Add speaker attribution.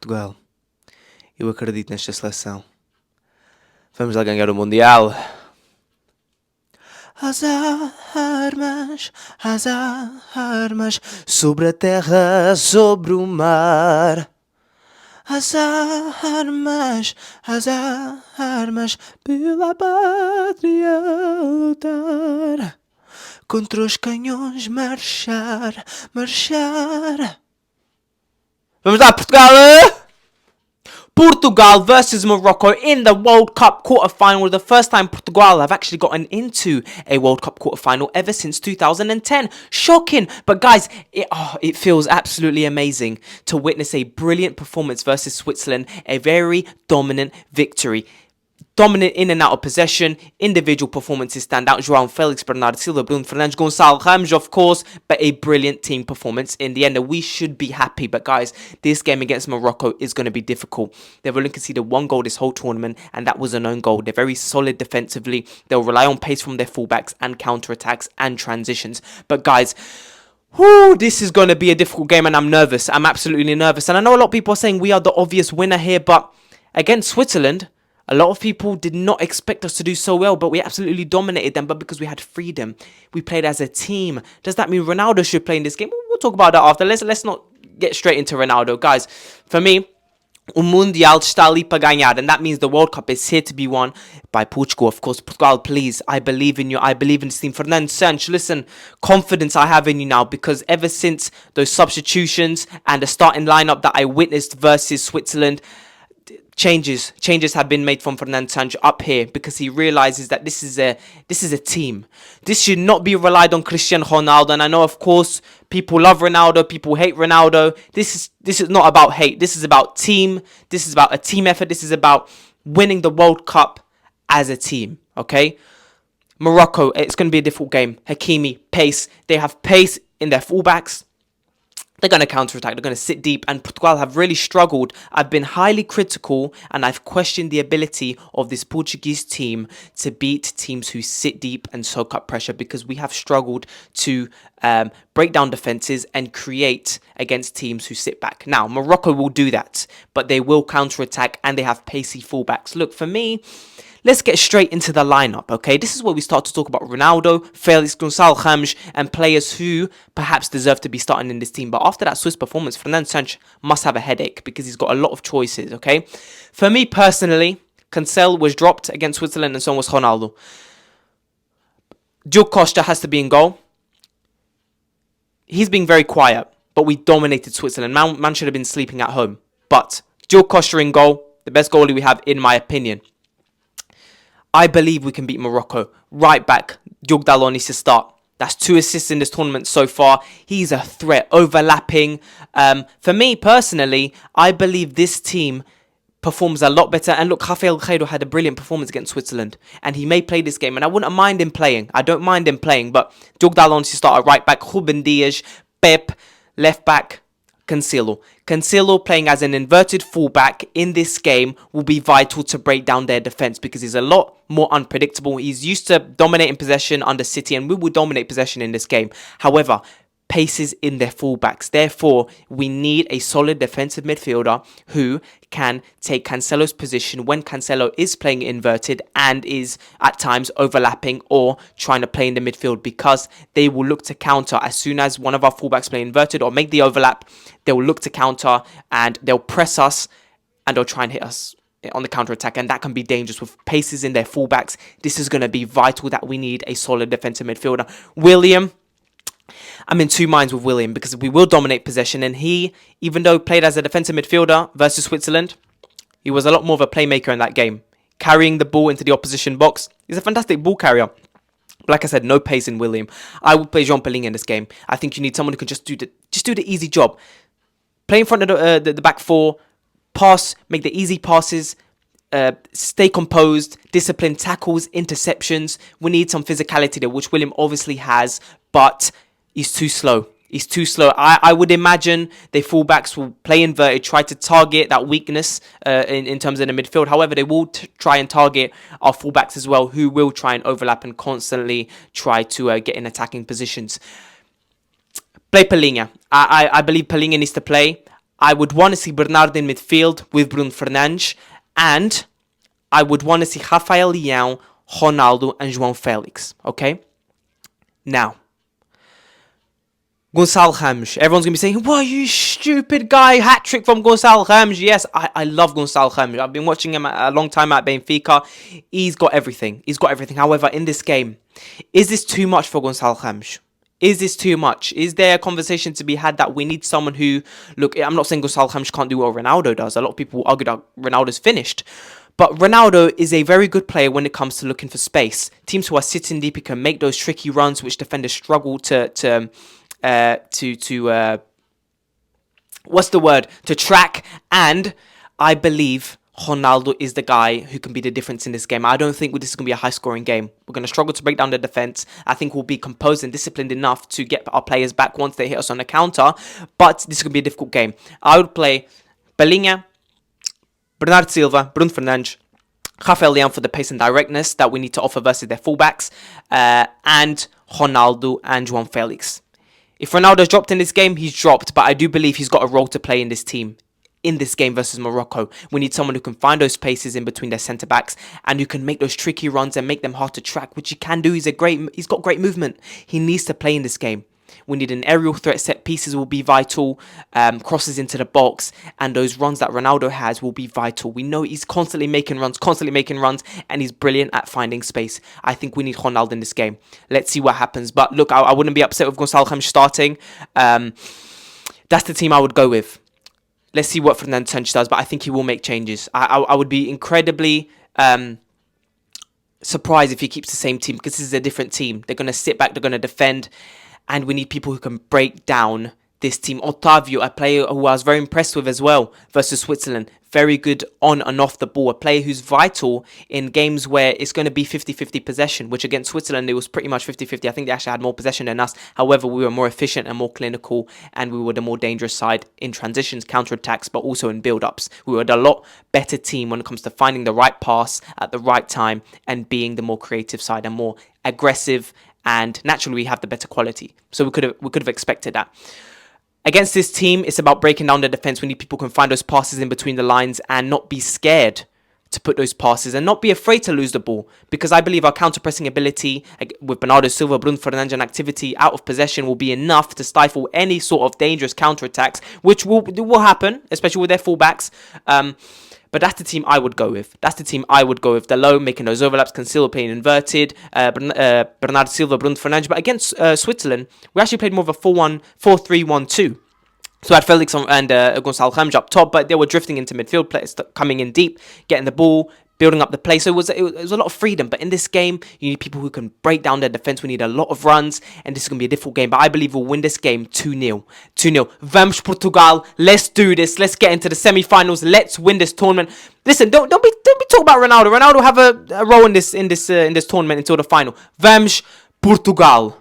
Speaker 1: Portugal. Eu acredito nesta seleção. Vamos lá ganhar o Mundial. As armas, sobre a terra, sobre o mar. As armas, pela pátria lutar. Contra os canhões marchar. Vamos lá, Portugal! Portugal versus Morocco in the World Cup quarterfinal. The first time Portugal have actually gotten into a World Cup quarterfinal ever since 2010. Shocking, but guys, it feels absolutely amazing to witness a brilliant performance versus Switzerland, a very dominant victory. Dominant in and out of possession, individual performances stand out. João Felix, Bernardo Silva, Bruno Fernandes, Gonçalo Ramos, of course, but a brilliant team performance in the end. And we should be happy. But guys, this game against Morocco is going to be difficult. They've only conceded one goal this whole tournament, and that was an own goal. They're very solid defensively. They'll rely on pace from their fullbacks and counter-attacks and transitions. But guys, this is going to be a difficult game, and I'm nervous. I'm absolutely nervous. And I know a lot of people are saying we are the obvious winner here, but against Switzerland, a lot of people did not expect us to do so well, but we absolutely dominated them. But because we had freedom, we played as a team. Does that mean Ronaldo should play in this game? We'll talk about that after. Let's not get straight into Ronaldo. Guys, for me, o Mundial está ali para ganhar, and that means the World Cup is here to be won by Portugal. Of course, Portugal, please, I believe in you. I believe in this team. Fernando Santos, listen, confidence I have in you now, because ever since those substitutions and the starting lineup that I witnessed versus Switzerland, changes have been made from Fernando Santos up here, because he realizes that this is a team. This should not be relied on Cristiano Ronaldo. And I know, of course, people love Ronaldo, people hate Ronaldo. This is not about hate. This is about team. This is about a team effort. This is about winning the World Cup as a team. Okay, Morocco, it's going to be a difficult game. Hakimi, pace. They have pace in their fullbacks. They're going to counter-attack. They're going to sit deep. And Portugal have really struggled. I've been highly critical, and I've questioned the ability of this Portuguese team to beat teams who sit deep and soak up pressure, because we have struggled to break down defenses and create against teams who sit back. Now, Morocco will do that, but they will counter-attack, and they have pacey fullbacks. Look, for me, let's get straight into the lineup, okay? This is where we start to talk about Ronaldo, Felix, Gonçalo Ramos, and players who perhaps deserve to be starting in this team. But after that Swiss performance, Fernando Santos must have a headache, because he's got a lot of choices, okay? For me personally, Cancelo was dropped against Switzerland, and so was Ronaldo. Diogo Costa has to be in goal. He's being very quiet, but we dominated Switzerland. Man should have been sleeping at home. But Diogo Costa in goal, the best goalie we have, in my opinion. I believe we can beat Morocco. Right back, Diogo Dalot needs to start. That's 2 assists in this tournament so far. He's a threat, overlapping. For me, personally, I believe this team performs a lot better. And look, Rafael Guerreiro had a brilliant performance against Switzerland, and he may play this game, and I wouldn't mind him playing. I don't mind him playing, but Diogo Dalot needs to start at right back. Ruben Dias, Pep, left back, Cancelo. Cancelo playing as an inverted fullback in this game will be vital to break down their defense, because he's a lot more unpredictable. He's used to dominating possession under City, and we will dominate possession in this game. However, paces in their fullbacks. Therefore, we need a solid defensive midfielder who can take Cancelo's position when Cancelo is playing inverted and is at times overlapping or trying to play in the midfield, because they will look to counter as soon as one of our fullbacks play inverted or make the overlap. They will look to counter, and they'll press us, and they'll try and hit us on the counter-attack, and that can be dangerous with paces in their fullbacks. This is going to be vital that we need a solid defensive midfielder. William, I'm in two minds with William, because we will dominate possession, and he, even though played as a defensive midfielder versus Switzerland, he was a lot more of a playmaker in that game, carrying the ball into the opposition box. He's a fantastic ball carrier. But like I said, no pace in William. I would play Jean Pelling in this game. I think you need someone who can just do the easy job. Play in front of the back four, pass, make the easy passes, stay composed, discipline, tackles, interceptions. We need some physicality there, which William obviously has, but he's too slow. He's too slow. I would imagine the fullbacks will play inverted, try to target that weakness in terms of the midfield. However, they will try and target our fullbacks as well, who will try and overlap and constantly try to get in attacking positions. Play Palhinha. I believe Palhinha needs to play. I would want to see Bernardo in midfield with Bruno Fernandes, and I would want to see Rafael Leão, Ronaldo, and João Felix. Okay? Now, Gonçalo Ramos. Everyone's going to be saying, "What, you stupid guy? Hat-trick from Gonçalo Ramos." Yes, I love Gonçalo Ramos. I've been watching him a long time at Benfica. He's got everything. However, in this game, is this too much for Gonçalo Ramos? Is this too much? Is there a conversation to be had that we need someone who... Look, I'm not saying Gonçalo Ramos can't do what Ronaldo does. A lot of people argue that Ronaldo's finished. But Ronaldo is a very good player when it comes to looking for space. Teams who are sitting deep, he can make those tricky runs which defenders struggle to track. And I believe Ronaldo is the guy who can be the difference in this game. I don't think this is going to be a high-scoring game. We're going to struggle to break down the defense. I think we'll be composed and disciplined enough to get our players back once they hit us on the counter. But this is going to be a difficult game. I would play Palhinha, Bernardo Silva, Bruno Fernandes, Rafael Leão for the pace and directness that we need to offer versus their fullbacks, and Ronaldo and João Felix. If Ronaldo's dropped in this game, he's dropped, but I do believe he's got a role to play in this team. In this game versus Morocco, we need someone who can find those spaces in between their centre backs and who can make those tricky runs and make them hard to track, which he can do. He's got great movement. He needs to play in this game. We need an aerial threat. Set pieces will be vital. Crosses into the box and those runs that Ronaldo has will be vital. We know he's constantly making runs, and he's brilliant at finding space. I think we need Ronaldo in this game. Let's see what happens. But look, I wouldn't be upset with Gonçalo Ramos starting. That's the team I would go with. Let's see what Fernando Santos does, but I think he will make changes. I would be incredibly surprised if he keeps the same team, because this is a different team. They're going to sit back, they're going to defend, and we need people who can break down this team. Otavio, a player who I was very impressed with as well versus Switzerland. Very good on and off the ball. A player who's vital in games where it's going to be 50-50 possession, which against Switzerland, it was pretty much 50-50. I think they actually had more possession than us. However, we were more efficient and more clinical, and we were the more dangerous side in transitions, counter-attacks, but also in build-ups. We were a lot better team when it comes to finding the right pass at the right time and being the more creative side and more aggressive, and naturally we have the better quality. So we could have expected that. Against this team, it's about breaking down the defense. We need people who can find those passes in between the lines and not be scared to put those passes and not be afraid to lose the ball, because I believe our counter-pressing ability with Bernardo Silva, Bruno Fernandes and activity out of possession will be enough to stifle any sort of dangerous counter-attacks, which will happen, especially with their fullbacks. But that's the team I would go with. Dalot making those overlaps, Cancelo playing inverted, Bernardo Silva, Bruno Fernandes. But against Switzerland, we actually played more of a 4-3-1-2. So I had Felix and Gonçalo Ramos up top, but they were drifting into midfield, players coming in deep, getting the ball, building up the play. So it was a lot of freedom. But in this game, you need people who can break down their defense. We need a lot of runs, and this is going to be a difficult game. But I believe we'll win this game 2-0. 2-0. Vamos Portugal. Let's do this. Let's get into the semi-finals. Let's win this tournament. Listen, don't be talking about Ronaldo. Ronaldo have a role in this tournament until the final. Vamos Portugal.